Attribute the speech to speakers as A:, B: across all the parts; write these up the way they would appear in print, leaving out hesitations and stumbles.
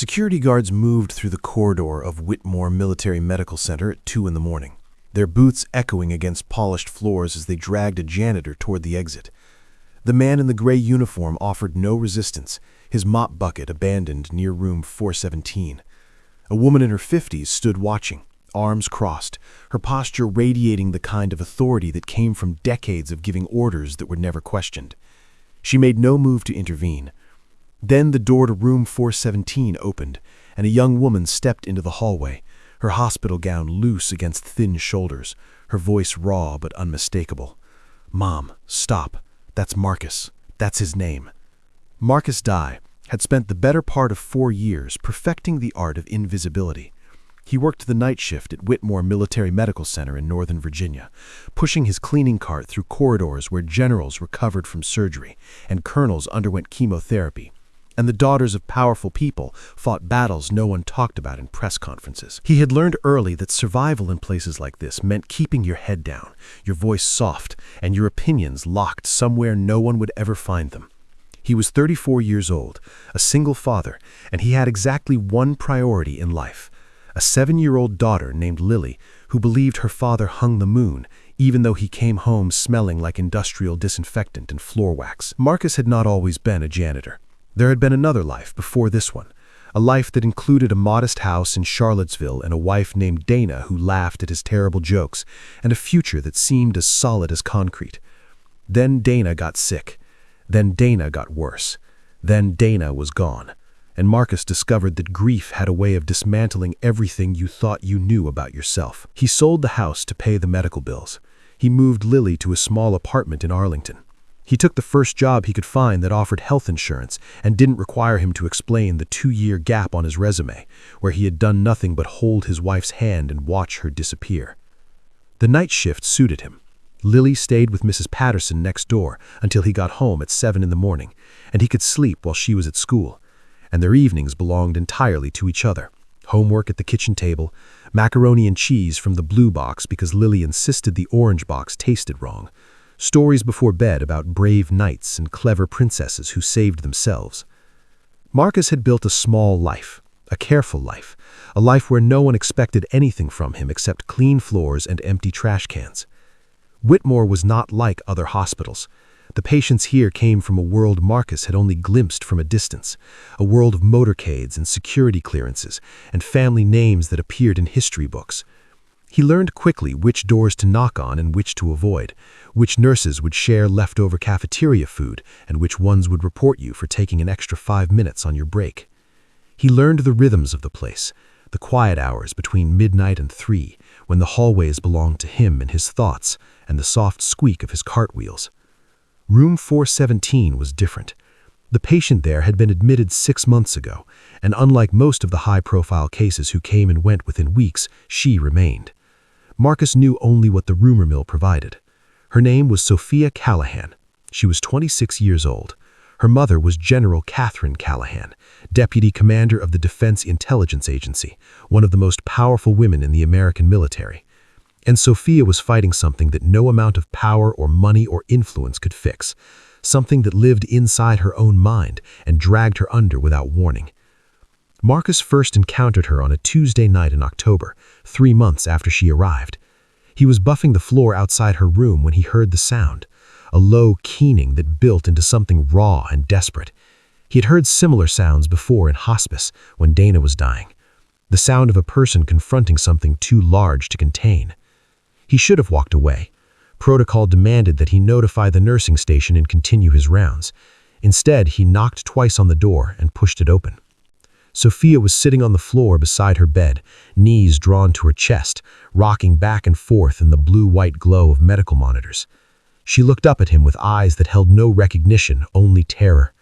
A: Security guards moved through the corridor of Whitmore Military Medical Center at 2 in the morning, their boots echoing against polished floors as they dragged a janitor toward the exit. The man in the gray uniform offered no resistance, his mop bucket abandoned near room 417. A woman in her 50s stood watching, arms crossed, her posture radiating the kind of authority that came from decades of giving orders that were never questioned. She made no move to intervene. Then the door to room 417 opened, and a young woman stepped into the hallway, her hospital gown loose against thin shoulders, her voice raw but unmistakable. "Mom, stop. That's Marcus. That's his name." Marcus Dye had spent the better part of 4 years perfecting the art of invisibility. He worked the night shift at Whitmore Military Medical Center in Northern Virginia, pushing his cleaning cart through corridors where generals recovered from surgery and colonels underwent chemotherapy, and the daughters of powerful people fought battles no one talked about in press conferences. He had learned early that survival in places like this meant keeping your head down, your voice soft, and your opinions locked somewhere no one would ever find them. He was 34 years old, a single father, and he had exactly one priority in life: a 7-year-old daughter named Lily who believed her father hung the moon, even though he came home smelling like industrial disinfectant and floor wax. Marcus had not always been a janitor. There had been another life before this one, a life that included a modest house in Charlottesville and a wife named Dana who laughed at his terrible jokes, and a future that seemed as solid as concrete. Then Dana got sick. Then Dana got worse. Then Dana was gone, and Marcus discovered that grief had a way of dismantling everything you thought you knew about yourself. He sold the house to pay the medical bills. He moved Lily to a small apartment in Arlington. He took the first job he could find that offered health insurance and didn't require him to explain the 2-year gap on his resume, where he had done nothing but hold his wife's hand and watch her disappear. The night shift suited him. Lily stayed with Mrs. Patterson next door until he got home at 7 in the morning, and he could sleep while she was at school, and their evenings belonged entirely to each other. Homework at the kitchen table, macaroni and cheese from the blue box because Lily insisted the orange box tasted wrong, stories before bed about brave knights and clever princesses who saved themselves. Marcus had built a small life, a careful life, a life where no one expected anything from him except clean floors and empty trash cans. Whitmore was not like other hospitals. The patients here came from a world Marcus had only glimpsed from a distance, a world of motorcades and security clearances and family names that appeared in history books. He learned quickly which doors to knock on and which to avoid, which nurses would share leftover cafeteria food and which ones would report you for taking an extra 5 minutes on your break. He learned the rhythms of the place, the quiet hours between midnight and 3, when the hallways belonged to him and his thoughts, and the soft squeak of his cartwheels. Room 417 was different. The patient there had been admitted 6 months ago, and unlike most of the high-profile cases who came and went within weeks, she remained. Marcus knew only what the rumor mill provided. Her name was Sophia Callahan. She was 26 years old. Her mother was General Catherine Callahan, Deputy Commander of the Defense Intelligence Agency, one of the most powerful women in the American military. And Sophia was fighting something that no amount of power or money or influence could fix, something that lived inside her own mind and dragged her under without warning. Marcus first encountered her on a Tuesday night in October, 3 months after she arrived. He was buffing the floor outside her room when he heard the sound, a low keening that built into something raw and desperate. He had heard similar sounds before in hospice when Dana was dying, the sound of a person confronting something too large to contain. He should have walked away. Protocol demanded that he notify the nursing station and continue his rounds. Instead, he knocked twice on the door and pushed it open. Sophia was sitting on the floor beside her bed, knees drawn to her chest, rocking back and forth in the blue-white glow of medical monitors. She looked up at him with eyes that held no recognition, only terror.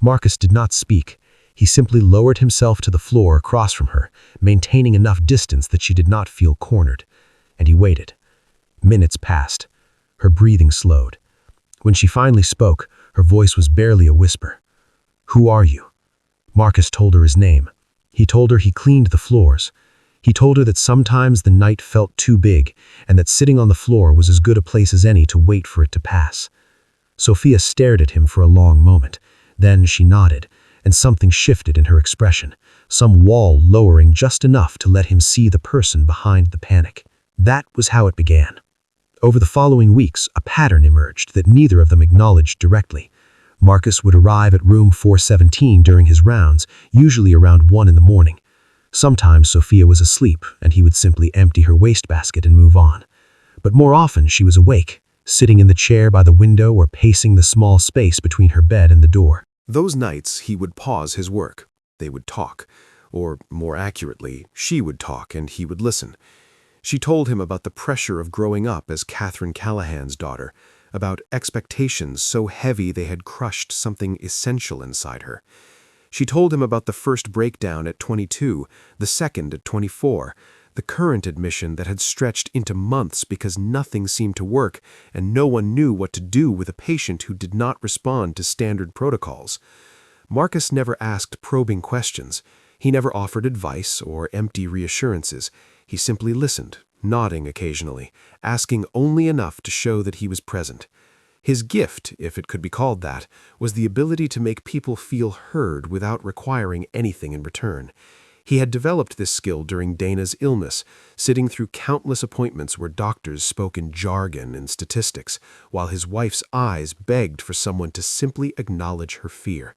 A: Marcus did not speak. He simply lowered himself to the floor across from her, maintaining enough distance that she did not feel cornered. And he waited. Minutes passed. Her breathing slowed. When she finally spoke, her voice was barely a whisper. "Who are you?" Marcus told her his name. He told her he cleaned the floors. He told her that sometimes the night felt too big and that sitting on the floor was as good a place as any to wait for it to pass. Sophia stared at him for a long moment. Then she nodded,
B: and something shifted in her expression, some wall lowering just enough to let him see the person behind the panic. That was how it began. Over the following weeks, a pattern emerged that neither of them acknowledged directly. Marcus would arrive at room 417 during his rounds, usually around 1 in the morning. Sometimes Sophia was asleep, and he would simply empty her wastebasket and move on. But more often she was awake, sitting in the chair by the window or pacing the small space between her bed and the door.
A: Those nights, he would pause his work. They would talk. Or, more accurately, she would talk and he would listen. She told him about the pressure of growing up as Catherine Callahan's daughter, about expectations so heavy they had crushed something essential inside her. She told him about the first breakdown at 22, the second at 24, the current admission that had stretched into months because nothing seemed to work and no one knew what to do with a patient who did not respond to standard protocols. Marcus never asked probing questions. He never offered advice or empty reassurances. He simply listened, nodding occasionally, asking only enough to show that he was present. His gift, if it could be called that, was the ability to make people feel heard without requiring anything in return. He had developed this skill during Dana's illness, sitting through countless appointments where doctors spoke in jargon and statistics, while his wife's eyes begged for someone to simply acknowledge her fear.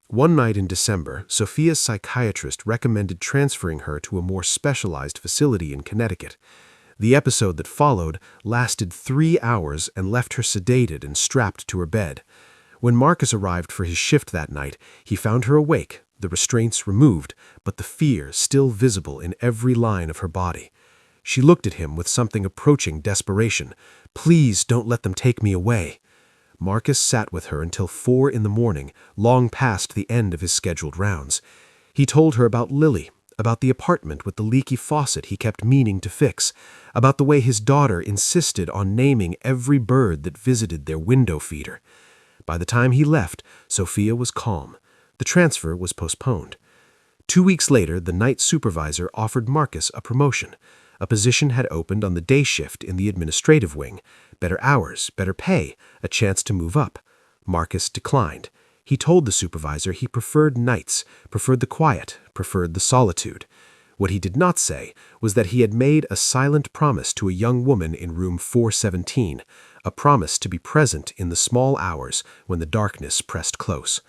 A: One night in December, Sophia's psychiatrist recommended transferring her to a more specialized facility in Connecticut. The episode that followed lasted 3 hours and left her sedated and strapped to her bed. When Marcus arrived for his shift that night, he found her awake, the restraints removed, but the fear still visible in every line of her body. She looked at him with something approaching desperation. "Please don't let them take me away." Marcus sat with her until 4 in the morning, long past the end of his scheduled rounds. He told her about Lily, about the apartment with the leaky faucet he kept meaning to fix, about the way his daughter insisted on naming every bird that visited their window feeder. By the time he left, Sophia was calm. The transfer was postponed. 2 weeks later, the night supervisor offered Marcus a promotion. A position had opened on the day shift in the administrative wing. Better hours, better pay, a chance to move up. Marcus declined. He told the supervisor he preferred nights, preferred the quiet, preferred the solitude. What he did not say was that he had made a silent promise to a young woman in room 417, a promise to be present in the small hours when the darkness pressed close.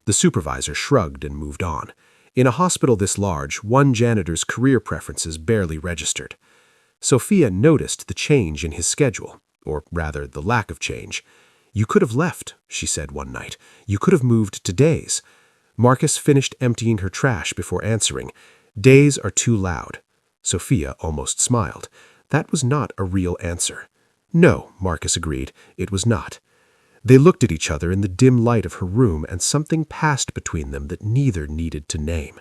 A: The supervisor shrugged and moved on. In a hospital this large, one janitor's career preferences barely registered. Sophia noticed the change in his schedule, or rather the lack of change. "You could have left," she said one night. "You could have moved to days." Marcus finished emptying her trash before answering. "Days are too loud." Sophia almost smiled. That was not a real answer. "No," Marcus agreed, "it was not." They looked at each other in the dim light of her room, and something passed between them that neither needed to name.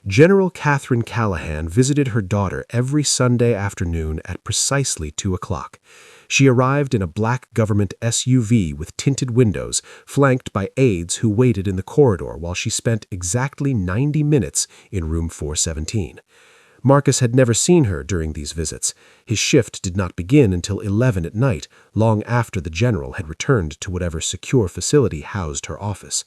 A: General Catherine Callahan visited her daughter every Sunday afternoon at precisely 2 o'clock. She arrived in a black government SUV with tinted windows, flanked by aides who waited in the corridor while she spent exactly 90 minutes in room 417. Marcus had never seen her during these visits. His shift did not begin until 11 at night, long after the general had returned to whatever secure facility housed her office.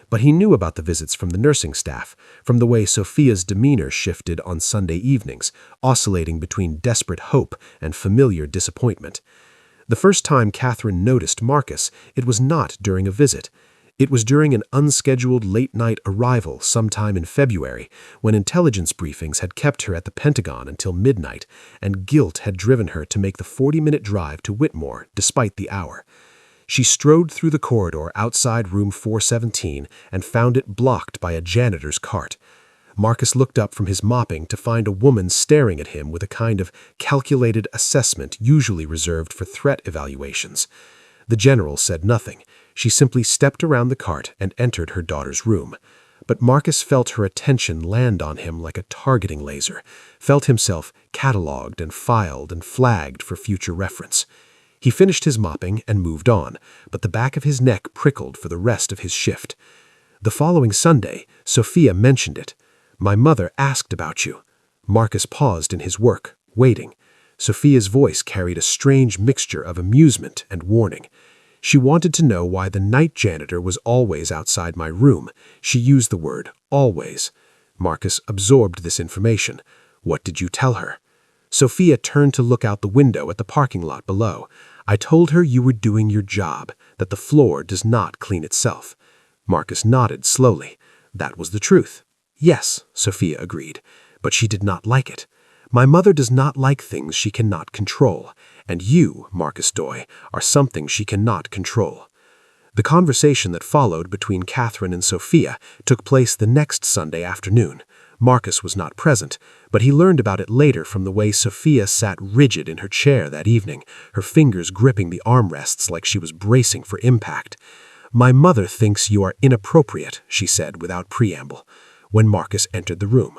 A: But he knew about the visits from the nursing staff, from the way Sophia's demeanor shifted on Sunday evenings, oscillating between desperate hope and familiar disappointment. The first time Catherine noticed Marcus, it was not during a visit. It was during an unscheduled late-night arrival sometime in February, when intelligence briefings had kept her at the Pentagon until midnight, and guilt had driven her to make the 40-minute drive to Whitmore despite the hour. She strode through the corridor outside room 417 and found it blocked by a janitor's cart. Marcus looked up from his mopping to find a woman staring at him with a kind of calculated assessment usually reserved for threat evaluations. The general said nothing. She simply stepped around the cart and entered her daughter's room. But Marcus felt her attention land on him like a targeting laser, felt himself catalogued and filed and flagged for future reference. He finished his mopping and moved on, but the back of his neck prickled for the rest of his shift. The following Sunday, Sophia mentioned it. "My mother asked about you." Marcus paused in his work, waiting. Sophia's voice carried a strange mixture of amusement and warning.
B: She wanted to know why the night janitor was always outside my room. She used the word always. Marcus absorbed this information. What did you tell her? Sophia turned to look out the window at the parking lot below. I told her you were doing your job, that the floor does not clean itself. Marcus nodded slowly. That was the truth. Yes, Sophia agreed, but she did not like it. My mother does not like things she cannot control, and you, Marcus Doy, are something she cannot control. The conversation that followed between Catherine and Sophia took place the next Sunday afternoon. Marcus was not present, but he learned about it later from the way Sophia sat rigid in her chair that evening, her fingers gripping the armrests like she was bracing for impact. "My mother thinks you are inappropriate," she said without preamble. When Marcus entered the room,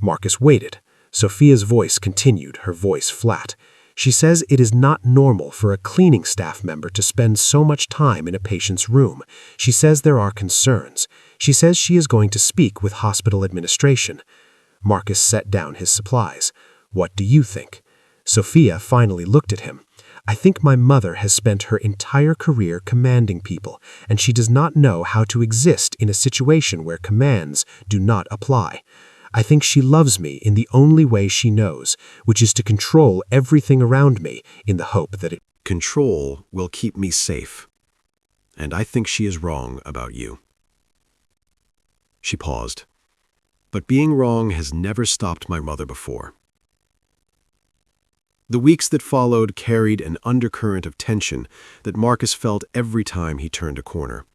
B: Marcus waited. Sophia's voice continued, her voice flat. She says it is not normal for a cleaning staff member to spend so much time in a patient's room. She says there are concerns. She says she is going to speak with hospital administration. Marcus set down his supplies. What do you think? Sophia finally looked at him. I think my mother has spent her entire career commanding people, and she does not know how to exist in a situation where commands do not apply. I think she loves me in the only way she knows, which is to control everything around me in the hope that it
A: Control will keep me safe. And I think she is wrong about you. She paused. But being wrong has never stopped my mother before. The weeks that followed carried an undercurrent of tension that Marcus felt every time he turned a corner.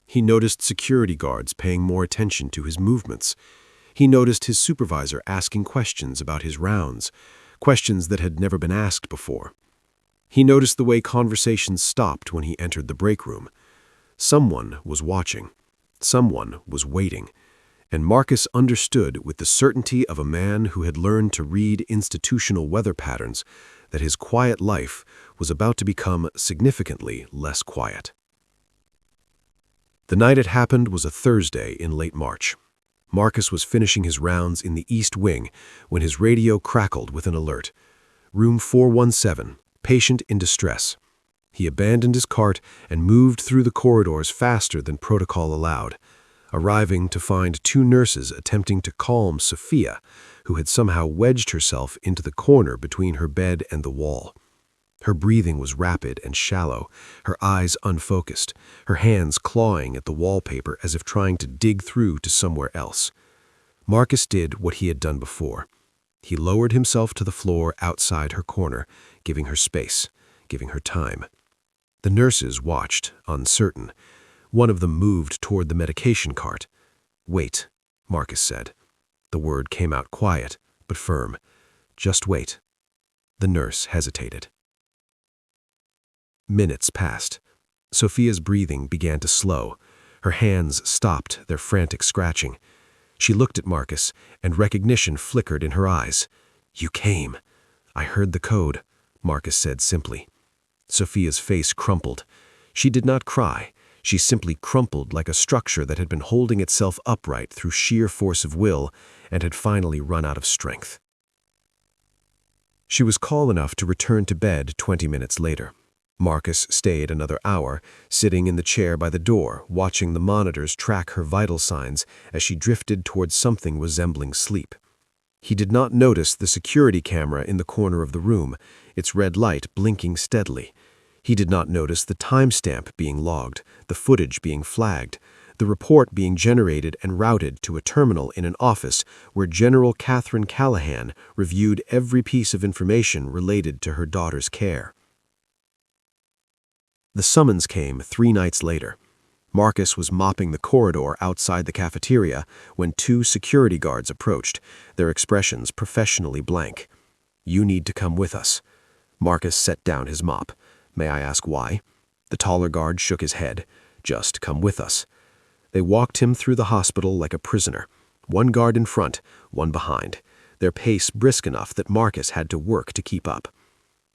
A: He noticed security guards paying more attention to his movements. He noticed his supervisor asking questions about his rounds, questions that had never been asked before. He noticed the way conversations stopped when he entered the break room. Someone was watching. Someone was waiting. And Marcus understood with the certainty of a man who had learned to read institutional weather patterns that his quiet life was about to become significantly less quiet. The night it happened was a Thursday in late March. Marcus was finishing his rounds in the East Wing when his radio crackled with an alert. Room 417, patient in distress. He abandoned his cart and moved through the corridors faster than protocol allowed, arriving to find two nurses attempting to calm Sophia, who had somehow wedged herself into the corner between her bed and the wall. Her breathing was rapid and shallow, her eyes unfocused, her hands clawing at the wallpaper as if trying to dig through to somewhere else. Marcus did what he had done before. He lowered himself to the floor outside her corner, giving her space, giving her time. The nurses watched, uncertain. One of them moved toward the medication cart. "Wait," Marcus said. The word came out quiet, but firm. "Just wait." The nurse hesitated. Minutes passed. Sophia's breathing began to slow. Her hands stopped their frantic scratching. She looked at Marcus, and recognition flickered in her eyes. "You came." "I heard the code," Marcus said simply. Sophia's face crumpled. She did not cry. She simply crumpled like a structure that had been holding itself upright through sheer force of will and had finally run out of strength. She was calm enough to return to bed 20 minutes later. Marcus stayed another hour, sitting in the chair by the door, watching the monitors track her vital signs as she drifted towards something resembling sleep. He did not notice the security camera in the corner of the room, its red light blinking steadily. He did not notice the timestamp being logged, the footage being flagged, the report being generated and routed to a terminal in an office where General Catherine Callahan reviewed every piece of information related to her daughter's care. The summons came 3 nights later. Marcus was mopping the corridor outside the cafeteria when 2 security guards approached, their expressions professionally blank. "You need to come with us." Marcus set down his mop. "May I ask why?" The taller guard shook his head. "Just come with us." They walked him through the hospital like a prisoner, 1 guard in front, 1 behind, their pace brisk enough that Marcus had to work to keep up.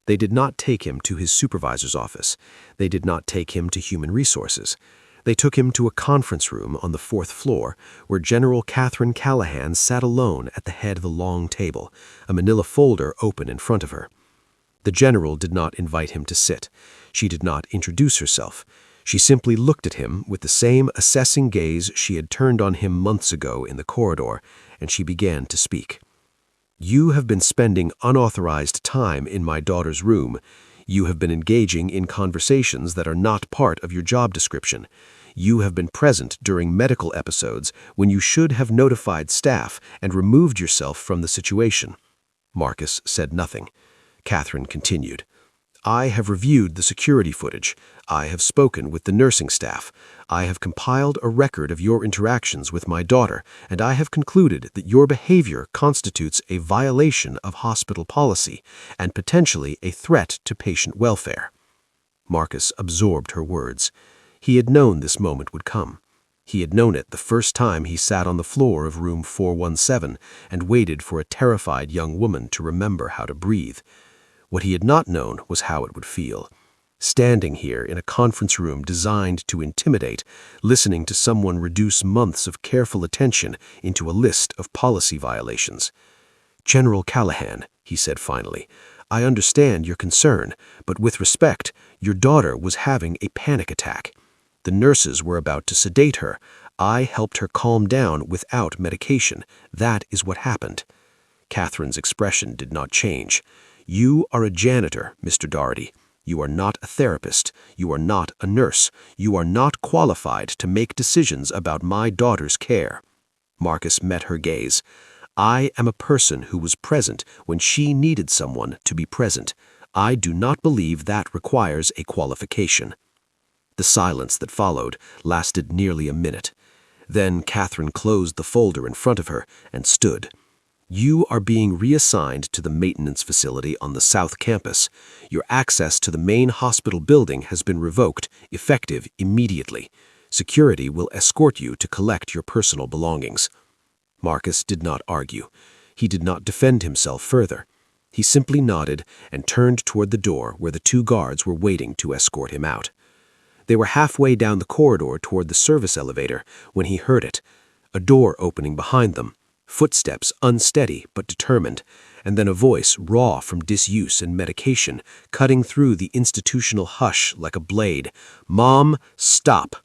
A: They did not take him to his supervisor's office. They did not take him to human resources. They took him to a conference room on the 4th floor where General Catherine Callahan sat alone at the head of the long table, a manila folder open in front of her.
C: The general did not invite him to sit. She did not introduce herself. She simply looked at him with the same assessing gaze she had turned on him months ago in the corridor, and she began to speak. "You have been spending unauthorized time in my daughter's room. You have been engaging in conversations that are not part of your job description. You have been present during medical episodes when you should have notified staff and removed yourself from the situation." Marcus said nothing. Catherine continued. "I have reviewed the security footage. I have spoken with the nursing staff. I have compiled a record of your interactions with my daughter, and I have concluded that your behavior constitutes a violation of hospital policy and potentially a threat to patient welfare." Marcus absorbed her words. He had known this moment would come. He had known it the first time he sat on the floor of room 417 and waited for a terrified young woman to remember how to breathe. What he had not known was how it would feel. Standing here in a conference room designed to intimidate, listening to someone reduce months of careful attention into a list of policy violations. "General Callahan," he said finally, "I understand your concern, but with respect, your daughter was having a panic attack. The nurses were about to sedate her. I helped her calm down without medication. That is what happened." Catherine's expression did not change. "You are a janitor, Mr. Doherty. You are not a therapist. You are not a nurse. You are not qualified to make decisions about my daughter's care." Marcus met her gaze. "I am a person who was present when she needed someone to be present. I do not believe that requires a qualification." The silence that followed lasted nearly a minute. Then Catherine closed the folder in front of her and stood. "You are being reassigned to the maintenance facility on the South Campus. Your access to the main hospital building has been revoked, effective immediately. Security will escort you to collect your personal belongings." Marcus did not argue. He did not defend himself further. He simply nodded and turned toward the door where the two guards were waiting to escort him out. They were halfway down the corridor toward the service elevator when he heard it, a door opening behind them. Footsteps unsteady but determined, and then a voice raw from disuse and medication, cutting through the institutional hush like a blade. "Mom, stop!"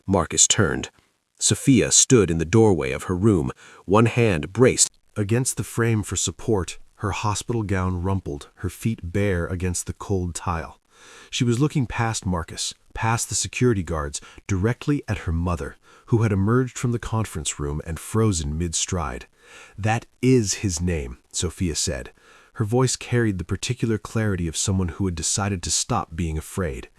C: Marcus turned. Sophia stood in the doorway of her room, one hand braced
A: Against the frame for support, her hospital gown rumpled, her feet bare against the cold tile. She was looking past Marcus, past the security guards, directly at her mother, who had emerged from the conference room and frozen mid-stride. "That is his name," Sophia said. Her voice carried the particular clarity of someone who had decided to stop being afraid.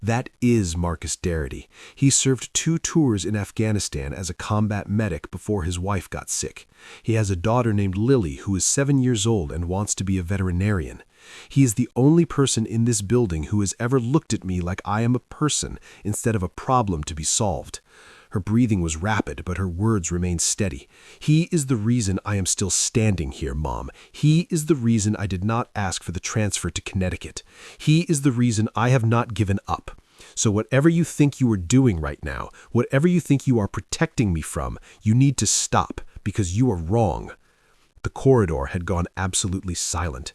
A: "That is Marcus Doherty. He served 2 tours in Afghanistan as a combat medic before his wife got sick. He has a daughter named Lily who is 7 years old and wants to be a veterinarian. He is the only person in this building who has ever looked at me like I am a person instead of a problem to be solved." Her breathing was rapid, but her words remained steady. "He is the reason I am still standing here, Mom. He is the reason I did not ask for the transfer to Connecticut. He is the reason I have not given up. So whatever you think you are doing right now, whatever you think you are protecting me from, you need to stop, because you are wrong." The corridor had gone absolutely silent.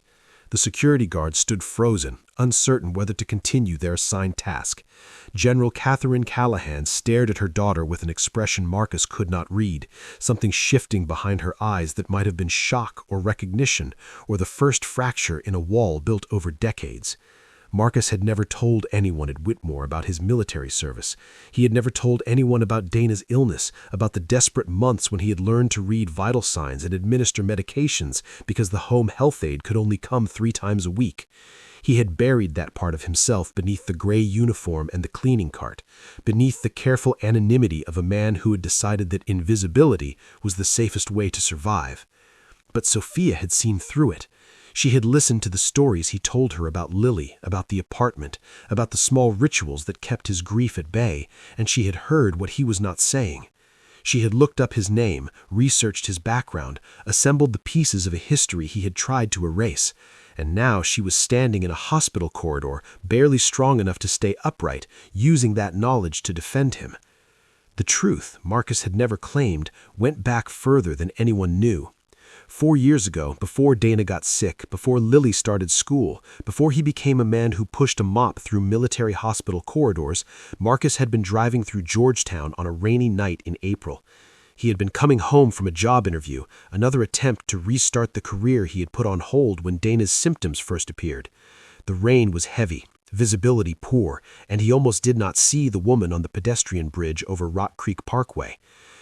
A: The security guards stood frozen, uncertain whether to continue their assigned task. General Catherine Callahan stared at her daughter with an expression Marcus could not read, something shifting behind her eyes that might have been shock or recognition, or the first fracture in a wall built over decades. Marcus had never told anyone at Whitmore about his military service. He had never told anyone about Dana's illness, about the desperate months when he had learned to read vital signs and administer medications because the home health aide could only come 3 times a week. He had buried that part of himself beneath the gray uniform and the cleaning cart, beneath the careful anonymity of a man who had decided that invisibility was the safest way to survive. But Sophia had seen through it. She had listened to the stories he told her about Lily, about the apartment, about the small rituals that kept his grief at bay, and she had heard what he was not saying. She had looked up his name, researched his background, assembled the pieces of a history he had tried to erase, and now she was standing in a hospital corridor, barely strong enough to stay upright, using that knowledge to defend him. The truth, Marcus had never claimed, went back further than anyone knew.
C: 4 years ago, before Dana got sick, before Lily started school, before he became a man who pushed a mop through military hospital corridors, Marcus had been driving through Georgetown on a rainy night in April. He had been coming home from a job interview, another attempt to restart the career he had put on hold when Dana's symptoms first appeared. The rain was heavy, visibility poor, and he almost did not see the woman on the pedestrian bridge over Rock Creek Parkway.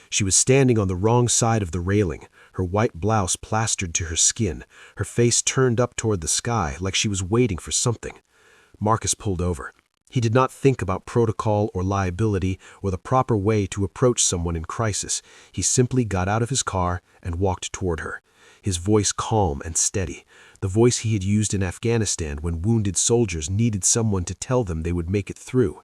C: She was standing on the wrong side of the railing, her white blouse plastered to her skin, her face turned up toward the sky like she was waiting for something. Marcus pulled over. He did not think about protocol or liability or the proper way to approach someone in crisis. He simply got out of his car and walked toward her, his voice calm and steady, the voice he had used in Afghanistan when wounded soldiers needed someone to tell them they would make it through.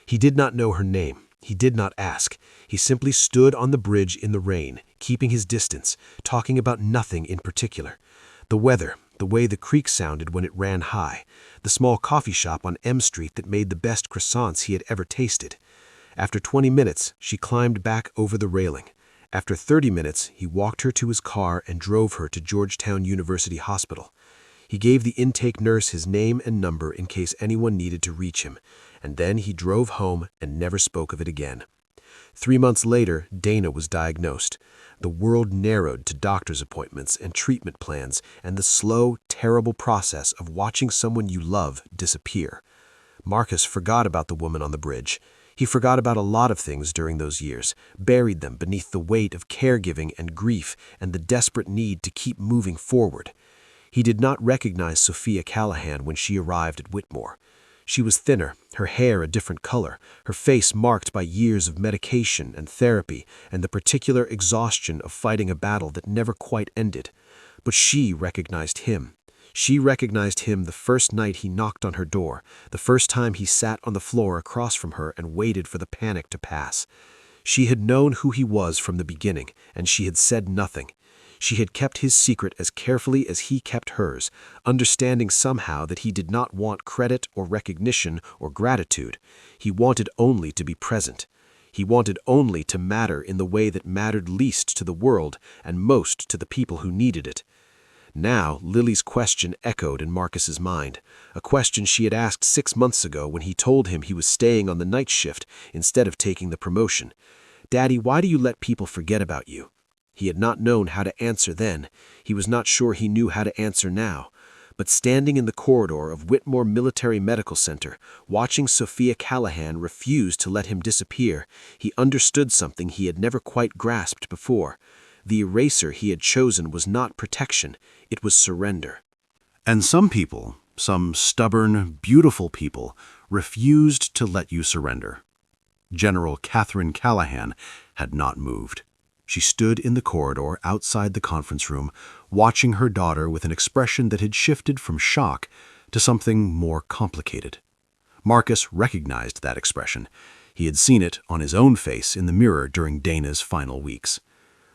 C: He did not know her name. He did not ask. He simply stood on the bridge in the rain, keeping his distance, talking about nothing in particular. The weather, the way the creek sounded when it ran high, the small coffee shop on M Street that made the best croissants he had ever tasted. After 20 minutes, she climbed back over the railing. After 30 minutes, he walked her to his car and drove her to Georgetown University Hospital. He gave the intake nurse his name and number in case anyone needed to reach him, and then he drove home and never spoke of it again. 3 months later, Dana was diagnosed. The world narrowed to doctor's appointments and treatment plans and the slow, terrible process of watching someone you love disappear. Marcus forgot about the woman on the bridge. He forgot about a lot of things during those years, buried them beneath the weight of caregiving and grief and the desperate need to keep moving forward. He did not recognize Sophia Callahan when she arrived at Whitmore. She was thinner, her hair a different color, her face marked by years of medication and therapy and the particular exhaustion of fighting a battle that never quite ended. But she recognized him. She recognized him the first night he knocked on her door, the first time he sat on the floor across from her and waited for the panic to pass. She had known who he was from the beginning, and she had said nothing. She had kept his secret as carefully as he kept hers, understanding somehow that he did not want credit or recognition or gratitude. He wanted only to be present. He wanted only to matter in the way that mattered least to the world and most to the people who needed it. Now, Lily's question echoed in Marcus's mind, a question she had asked 6 months ago when he told him he was staying on the night shift instead of taking the promotion. "Daddy, why do you let people forget about you?" He had not known how to answer then. He was not sure he knew how to answer now. But standing in the corridor of Whitmore Military Medical Center, watching Sophia Callahan refuse to let him disappear, he understood something he had never quite grasped before. The eraser he had chosen was not protection, it was surrender.
A: And some people, some stubborn, beautiful people, refused to let you surrender. General Catherine Callahan had not moved. She stood in the corridor outside the conference room, watching her daughter with an expression that had shifted from shock to something more complicated. Marcus recognized that expression. He had seen it on his own face in the mirror during Dana's final weeks.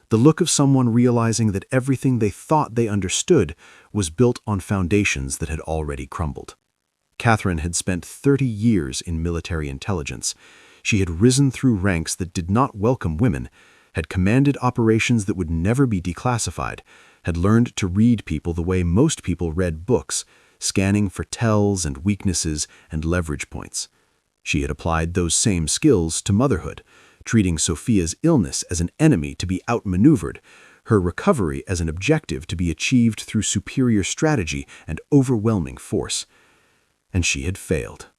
A: The look of someone realizing that everything they thought they understood was built on foundations that had already crumbled. Catherine had spent 30 years in military intelligence. She had risen through ranks that did not welcome women, had commanded operations that would never be declassified, had learned to read people the way most people read books, scanning for tells and weaknesses and leverage points. She had applied those same skills to motherhood, treating Sophia's illness as an enemy to be outmaneuvered, her recovery as an objective to be achieved through superior strategy and overwhelming force. And she had failed.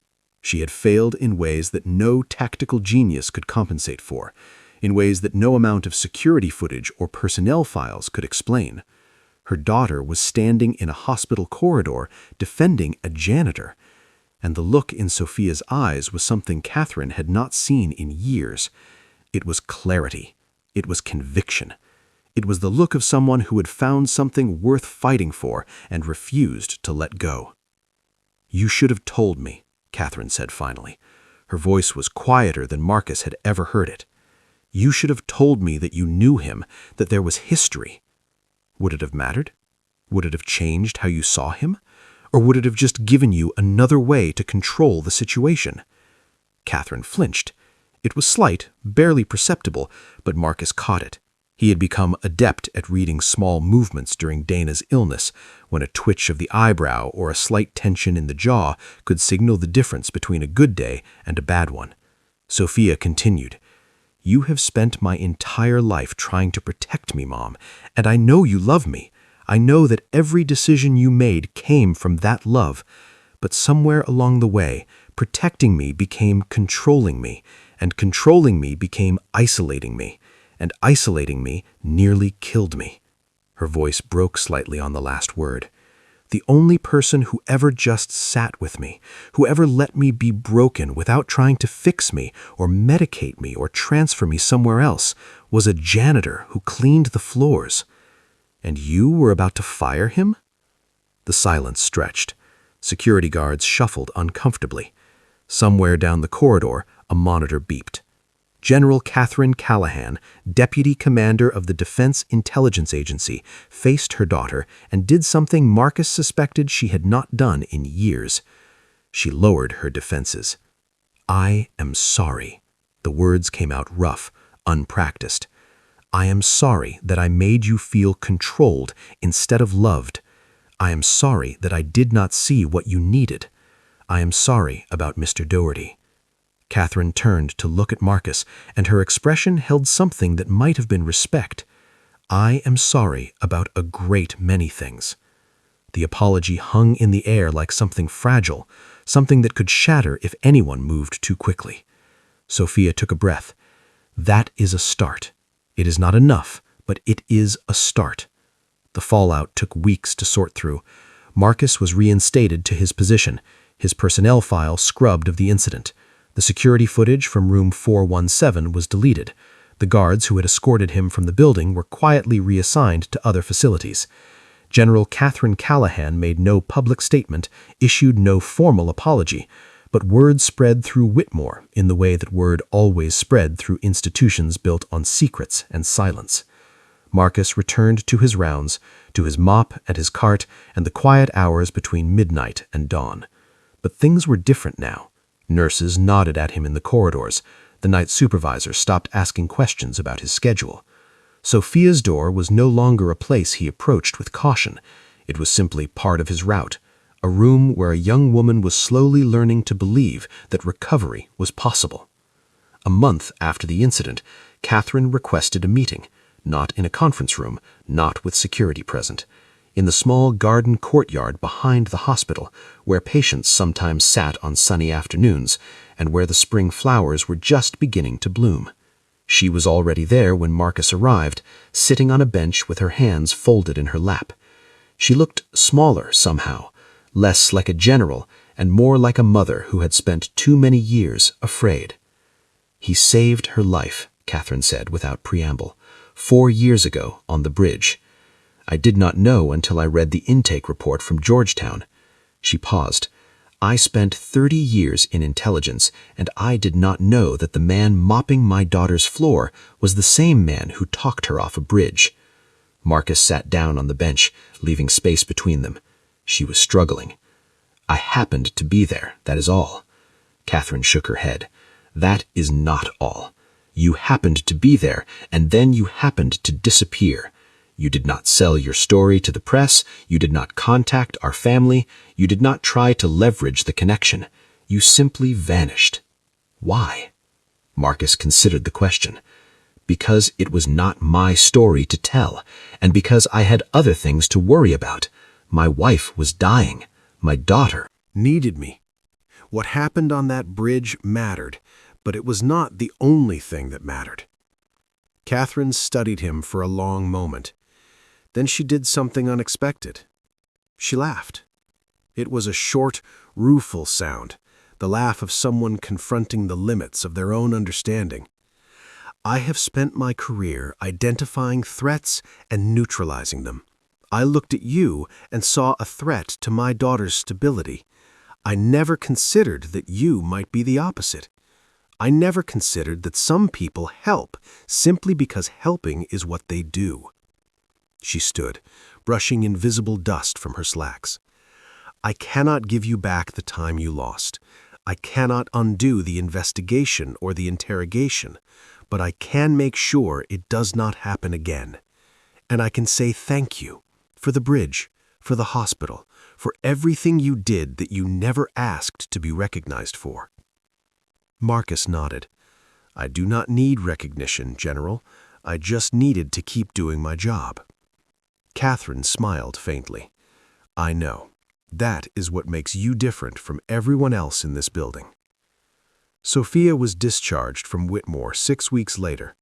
A: She had failed in ways that no tactical genius could compensate for, in ways that no amount of security footage or personnel files could explain. Her daughter was standing in a hospital corridor defending a janitor, and the look in Sophia's eyes was something Catherine had not seen in years. It was clarity. It was conviction. It was the look of someone who had found something worth fighting for and refused to let go. "You should have told me," Catherine said finally. Her voice was quieter than Marcus had ever heard it. "You should have told me that you knew him, that there was history." Would it have mattered? Would it have changed how you saw him? Or would it have just given you another way to control the situation? Catherine flinched. It was slight, barely perceptible, but Marcus caught it.
C: He had become adept at reading small movements during Dana's illness, when a twitch of the eyebrow or a slight tension in the jaw could signal the difference between a good day and a bad one. Sophia continued, "You have spent my entire life trying to protect me, Mom, and I know you love me. I know that every decision you made came from that love. But somewhere along the way, protecting me became controlling me, and controlling me became isolating me, and isolating me nearly killed me." Her voice broke slightly on the last word. "The only person who ever just sat with me, who ever let me be broken without trying to fix me or medicate me or transfer me somewhere else, was a janitor who cleaned the floors. And you were about to fire him?" The silence stretched. Security guards shuffled uncomfortably. Somewhere down the corridor, a monitor beeped. General Catherine Callahan, Deputy Commander of the Defense Intelligence Agency, faced her daughter and did something Marcus suspected she had not done in years. She lowered her defenses. "I am sorry." The words came out rough, unpracticed. "I am sorry that I made you feel controlled instead of loved. I am sorry that I did not see what you needed. I am sorry about Mr. Doherty." Catherine turned to look at Marcus, and her expression held something that might have been respect. "I am sorry about a great many things." The apology hung in the air like something fragile, something that could shatter if anyone moved too quickly. Sophia took a breath. "That is a start. It is not enough, but it is a start." The fallout took weeks to sort through. Marcus was reinstated to his position, his personnel file scrubbed of the incident. The security footage from room 417 was deleted. The guards who had escorted him from the building were quietly reassigned to other facilities. General Catherine Callahan made no public statement, issued no formal apology, but word spread through Whitmore in the way that word always spread through institutions built on secrets and silence. Marcus returned to his rounds, to his mop and his cart and the quiet hours between midnight and dawn. But things were different now. Nurses nodded at him in the corridors. The night supervisor stopped asking questions about his schedule. Sophia's door was no longer a place he approached with caution. It was simply part of his route, a room where a young woman was slowly learning to believe that recovery was possible. A month after the incident, Catherine requested a meeting, not in a conference room, not with security present, in the small garden courtyard behind the hospital, where patients sometimes sat on sunny afternoons and where the spring flowers were just beginning to bloom. She was already there when Marcus arrived, sitting on a bench with her hands folded in her lap. She looked smaller somehow, less like a general and more like a mother who had spent too many years afraid. "He saved her life," Catherine said without preamble, 4 years ago on the bridge. "I did not know until I read the intake report from Georgetown." She paused. "I spent 30 years in intelligence, and I did not know that the man mopping my daughter's floor was the same man who talked her off a bridge." Marcus sat down on the bench, leaving space between them. She was struggling. "I happened to be there, that is all." Catherine shook her head. "That is not all. You happened to be there, and then you happened to disappear. You did not sell your story to the press. You did not contact our family. You did not try to leverage the connection. You simply vanished. Why?" Marcus considered the question. "Because it was not my story to tell, and because I had other things to worry about. My wife was dying. My daughter
A: Needed me. What happened on that bridge mattered, but it was not the only thing that mattered." Catherine studied him for a long moment. Then she did something unexpected. She laughed. It was a short, rueful sound, the laugh of someone confronting the limits of their own understanding. "I have spent my career identifying threats and neutralizing them. I looked at you and saw a threat to my daughter's stability. I never considered that you might be the opposite. I never considered that some people help simply because helping is what they do." She stood, brushing invisible dust from her slacks. "I cannot give you back the time you lost. I cannot undo the investigation or the interrogation,
C: but I can make sure it does not happen again. And I can say thank you for the bridge, for the hospital, for everything you did that you never asked to be recognized for." Marcus nodded. "I do not need recognition, General. I just needed to keep doing my job." Catherine smiled faintly. "I know. That is what makes you different from everyone else in this building." Sophia was discharged from Whitmore 6 weeks later.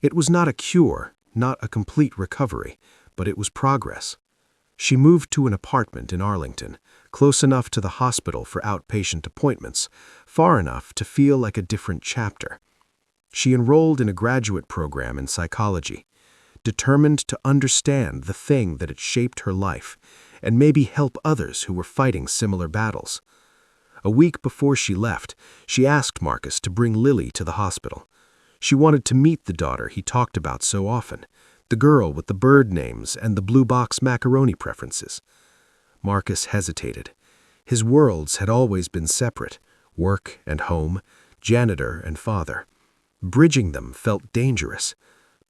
C: It was not a cure, not a complete recovery, but it was progress. She moved to an apartment in Arlington, close enough to the hospital for outpatient appointments, far enough to feel like a different chapter. She enrolled in a graduate program in psychology, determined to understand the thing that had shaped her life and maybe help others who were fighting similar battles. A week before she left, she asked Marcus to bring Lily to the hospital. She wanted to meet the daughter he talked about so often, the girl with the bird names and the blue box macaroni preferences. Marcus hesitated. His worlds had always been separate, work and home, janitor and father. Bridging them felt dangerous.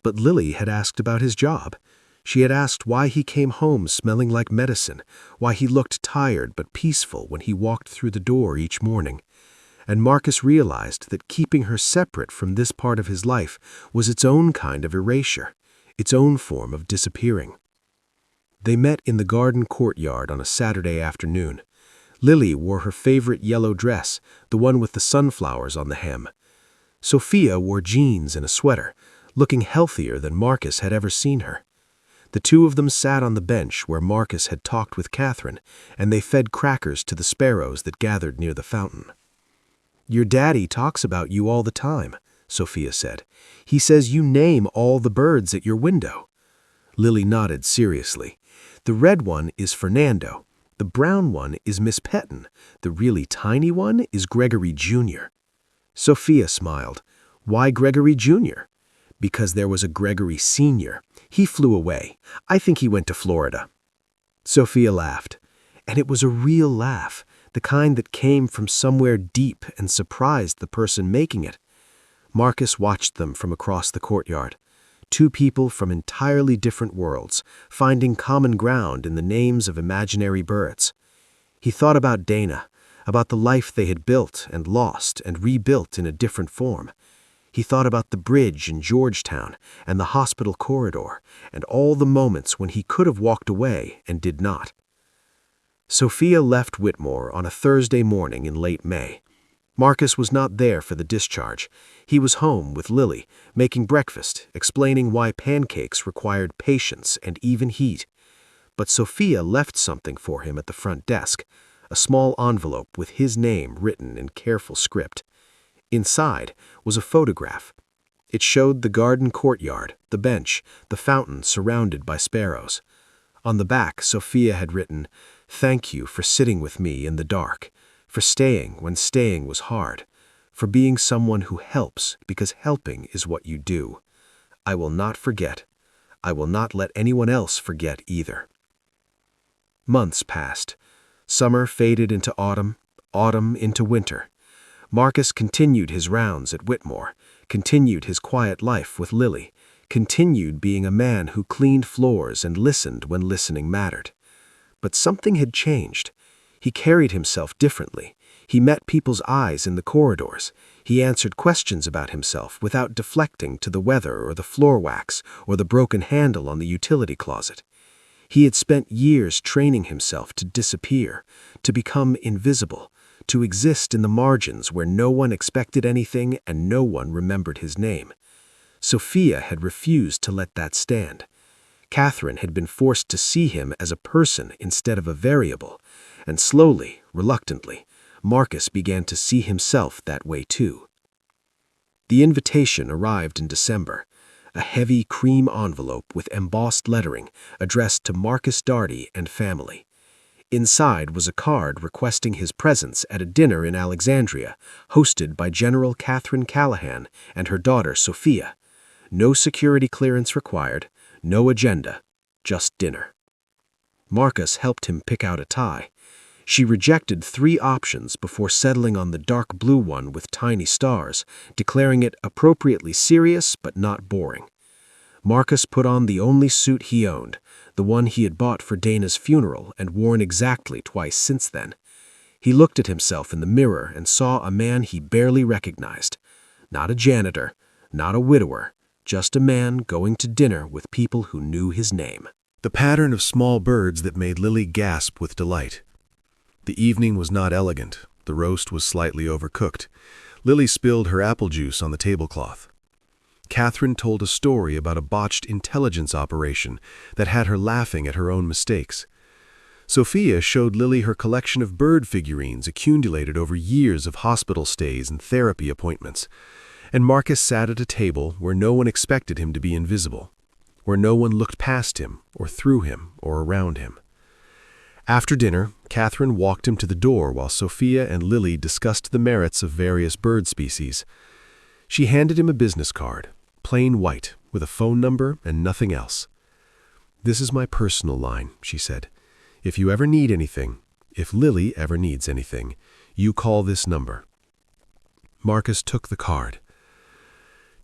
C: But Lily had asked about his job. She had asked why he came home smelling like medicine, why he looked tired but peaceful when he walked through the door each morning. And Marcus realized that keeping her separate from this part of his life was its own kind of erasure, its own form of disappearing. They met in the garden courtyard on a Saturday afternoon. Lily wore her favorite yellow dress, the one with the sunflowers on the hem. Sophia wore jeans and a sweater, looking healthier than Marcus had ever seen her. The two of them sat on the bench where Marcus had talked with Catherine, and they fed crackers to the sparrows that gathered near the fountain. "Your daddy talks about you all the time," Sophia said. "He says you name all the birds at your window." Lily nodded seriously. "The red one is Fernando. The brown one is Miss Petton. The really tiny one is Gregory Jr." Sophia smiled. "Why Gregory Jr.? "Because there was a Gregory Sr. He flew away. I think he went to Florida." Sophia laughed. And it was a real laugh, the kind that came from somewhere deep and surprised the person making it. Marcus watched them from across the courtyard. Two people from entirely different worlds, finding common ground in the names of imaginary birds. He thought about Dana, about the life they had built and lost and rebuilt in a different form. He thought about the bridge in Georgetown and the hospital corridor and all the moments when he could have walked away and did not. Sophia left Whitmore on a Thursday morning in late May. Marcus was not there for the discharge. He was home with Lily, making breakfast, explaining why pancakes required patience and even heat. But Sophia left something for him at the front desk, a small envelope with his name written in careful script. Inside was a photograph. It showed the garden courtyard, the bench, the fountain surrounded by sparrows. On the back, Sophia had written, "Thank you for sitting with me in the dark, for staying when staying was hard, for being someone who helps because helping is what you do. I will not forget. I will not let anyone else forget either." Months passed. Summer faded into autumn, autumn into winter. Marcus continued his rounds at Whitmore, continued his quiet life with Lily, continued being a man who cleaned floors and listened when listening mattered. But something had changed. He carried himself differently. He met people's eyes in the corridors. He answered questions about himself without deflecting to the weather or the floor wax or the broken handle on the utility closet. He had spent years training himself to disappear, to become invisible, to exist in the margins where no one expected anything and no one remembered his name. Sophia had refused to let that stand. Catherine had been forced to see him as a person instead of a variable, and slowly, reluctantly, Marcus began to see himself that way too. The invitation arrived in December, a heavy cream envelope with embossed lettering addressed to Marcus Darty and family. Inside was a card requesting his presence at a dinner in Alexandria, hosted by General Catherine Callahan and her daughter Sophia. No security clearance required, no agenda, just dinner. Marcus helped him pick out a tie. She rejected 3 options before settling on the dark blue one with tiny stars, declaring it appropriately serious but not boring. Marcus put on the only suit he owned, the one he had bought for Dana's funeral and worn exactly twice since then. He looked at himself in the mirror and saw a man he barely recognized. Not a janitor, not a widower, just a man going to dinner with people who knew his name.
A: The pattern of small birds that made Lily gasp with delight. The evening was not elegant. The roast was slightly overcooked. Lily spilled her apple juice on the tablecloth. Catherine told a story about a botched intelligence operation that had her laughing at her own mistakes. Sophia showed Lily her collection of bird figurines accumulated over years of hospital stays and therapy appointments. And Marcus sat at a table where no one expected him to be invisible, where no one looked past him or through him or around him. After dinner, Catherine walked him to the door while Sophia and Lily discussed the merits of various bird species. She handed him a business card, plain white, with a phone number and nothing else. "This is my personal line," she said. "If you ever need anything, if Lily ever needs anything, you call this number." Marcus took the card.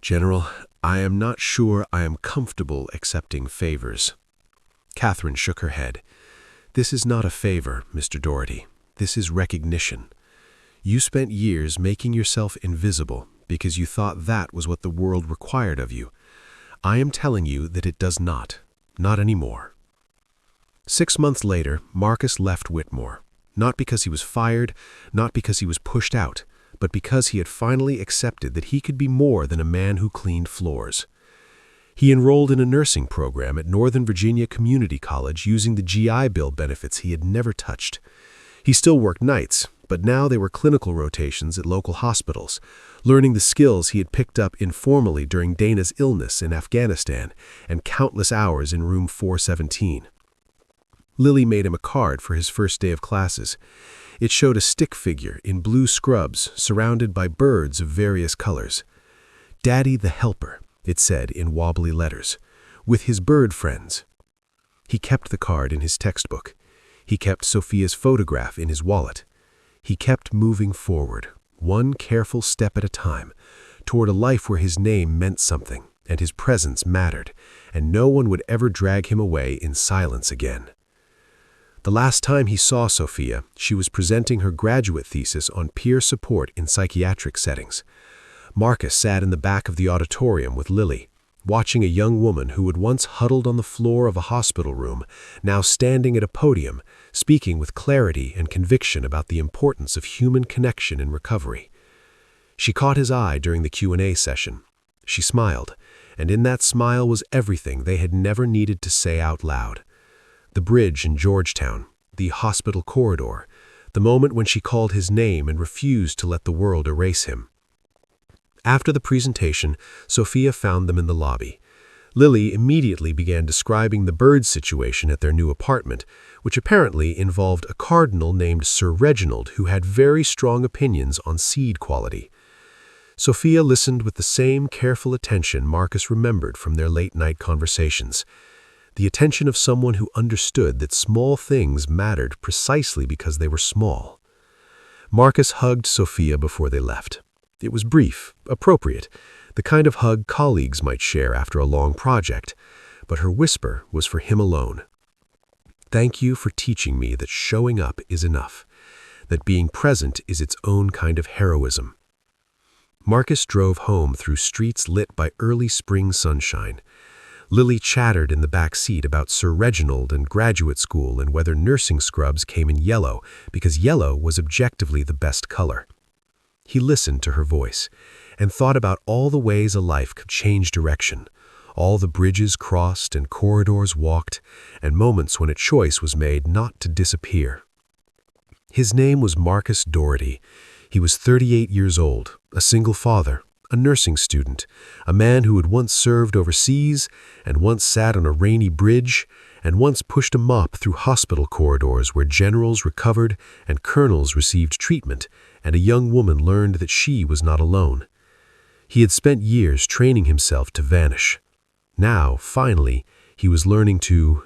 A: "General, I am not sure I am comfortable accepting favors." Catherine shook her head. "This is not a favor, Mr. Doherty. This is recognition. You spent years making yourself invisible because you thought that was what the world required of you. I am telling you that it does not anymore." 6 months later, Marcus left Whitmore, not because he was fired, not because he was pushed out, but because he had finally accepted that he could be more than a man who cleaned floors. He enrolled in a nursing program at Northern Virginia Community College using the GI Bill benefits he had never touched. He still worked nights, but now they were clinical rotations at local hospitals, learning the skills he had picked up informally during Dana's illness in Afghanistan and countless hours in room 417. Lily made him a card for his first day of classes. It showed a stick figure in blue scrubs surrounded by birds of various colors. "Daddy the Helper," it said in wobbly letters, "with his bird friends." He kept the card in his textbook. He kept Sophia's photograph in his wallet. He kept moving forward, one careful step at a time, toward a life where his name meant something and his presence mattered, and no one would ever drag him away in silence again. The last time he saw Sophia, she was presenting her graduate thesis on peer support in psychiatric settings. Marcus sat in the back of the auditorium with Lily, watching a young woman who had once huddled on the floor of a hospital room, now standing at a podium, speaking with clarity and conviction about the importance of human connection in recovery. She caught his eye during the Q&A session. She smiled, and in that smile was everything they had never needed to say out loud. The bridge in Georgetown, the hospital corridor, the moment when she called his name and refused to let the world erase him. After the presentation, Sophia found them in the lobby. Lily immediately began describing the bird situation at their new apartment, which apparently involved a cardinal named Sir Reginald who had very strong opinions on seed quality. Sophia listened with the same careful attention Marcus remembered from their late-night conversations. The attention of someone who understood that small things mattered precisely because they were small. Marcus hugged Sophia before they left. It was brief, appropriate, the kind of hug colleagues might share after a long project, but her whisper was for him alone. "Thank you for teaching me that showing up is enough, that being present is its own kind of heroism." Marcus drove home through streets lit by early spring sunshine. Lily chattered in the back seat about Sir Reginald and graduate school and whether nursing scrubs came in yellow because yellow was objectively the best color. He listened to her voice and thought about all the ways a life could change direction, all the bridges crossed and corridors walked, and moments when a choice was made not to disappear. His name was Marcus Doherty. He was 38 years old, a single father, a nursing student, a man who had once served overseas, and once sat on a rainy bridge, and once pushed a mop through hospital corridors where generals recovered and colonels received treatment, and a young woman learned that she was not alone. He had spent years training himself to vanish. Now, finally, he was learning to